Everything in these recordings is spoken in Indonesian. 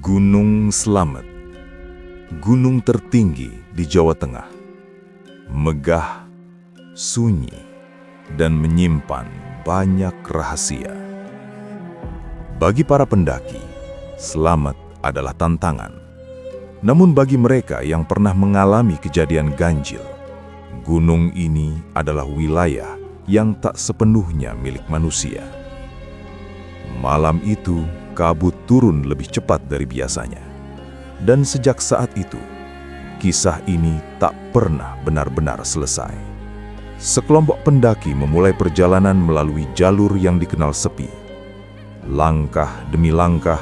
Gunung Slamet, gunung tertinggi di Jawa Tengah, megah, sunyi, dan menyimpan banyak rahasia. Bagi para pendaki, Slamet adalah tantangan. Namun bagi mereka yang pernah mengalami kejadian ganjil, gunung ini adalah wilayah yang tak sepenuhnya milik manusia. Malam itu, kabut turun lebih cepat dari biasanya. Dan sejak saat itu, kisah ini tak pernah benar-benar selesai. Sekelompok pendaki memulai perjalanan melalui jalur yang dikenal sepi. Langkah demi langkah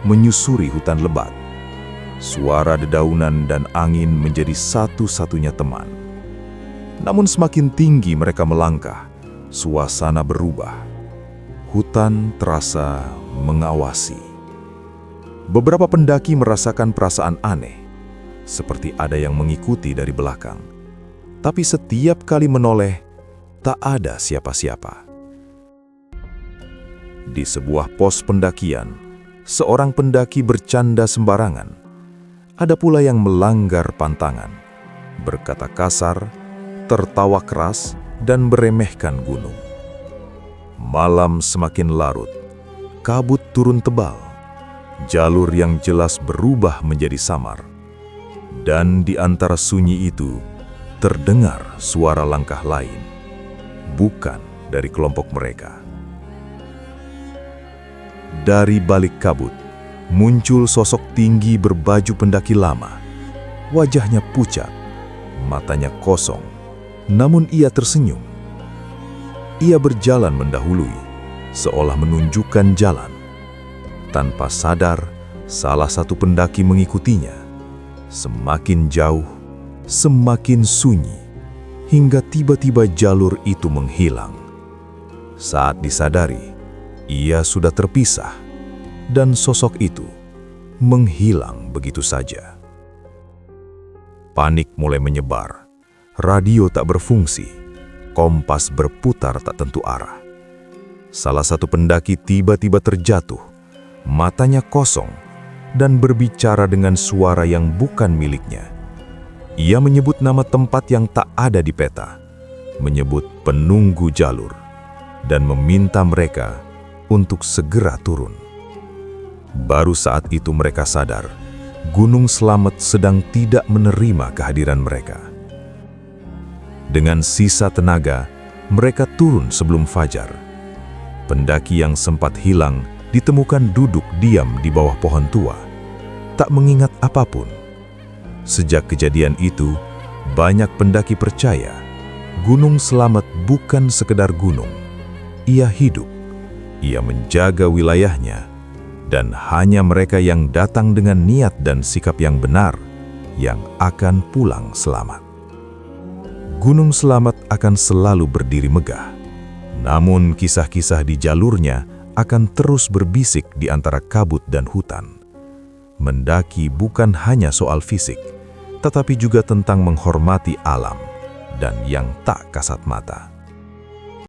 menyusuri hutan lebat. Suara dedaunan dan angin menjadi satu-satunya teman. Namun semakin tinggi mereka melangkah, suasana berubah. Hutan terasa mengawasi. Beberapa pendaki merasakan perasaan aneh, seperti ada yang mengikuti dari belakang. Tapi setiap kali menoleh, tak ada siapa-siapa. Di sebuah pos pendakian, seorang pendaki bercanda sembarangan. Ada pula yang melanggar pantangan, berkata kasar, tertawa keras, dan meremehkan gunung. Malam semakin larut, kabut turun tebal, jalur yang jelas berubah menjadi samar. Dan di antara sunyi itu, terdengar suara langkah lain, bukan dari kelompok mereka. Dari balik kabut, muncul sosok tinggi berbaju pendaki lama. Wajahnya pucat, matanya kosong, namun ia tersenyum. Ia berjalan mendahului, seolah menunjukkan jalan. Tanpa sadar, salah satu pendaki mengikutinya. Semakin jauh, semakin sunyi, hingga tiba-tiba jalur itu menghilang. Saat disadari, ia sudah terpisah, dan sosok itu menghilang begitu saja. Panik mulai menyebar, radio tak berfungsi, kompas berputar tak tentu arah. Salah satu pendaki tiba-tiba terjatuh, matanya kosong, dan berbicara dengan suara yang bukan miliknya. Ia menyebut nama tempat yang tak ada di peta, menyebut penunggu jalur, dan meminta mereka untuk segera turun. Baru saat itu mereka sadar, Gunung Slamet sedang tidak menerima kehadiran mereka. Dengan sisa tenaga, mereka turun sebelum fajar. Pendaki yang sempat hilang ditemukan duduk diam di bawah pohon tua, tak mengingat apapun. Sejak kejadian itu, banyak pendaki percaya Gunung Slamet bukan sekedar gunung. Ia hidup, ia menjaga wilayahnya, dan hanya mereka yang datang dengan niat dan sikap yang benar yang akan pulang selamat. Gunung Slamet akan selalu berdiri megah, namun kisah-kisah di jalurnya akan terus berbisik di antara kabut dan hutan. Mendaki bukan hanya soal fisik, tetapi juga tentang menghormati alam dan yang tak kasat mata.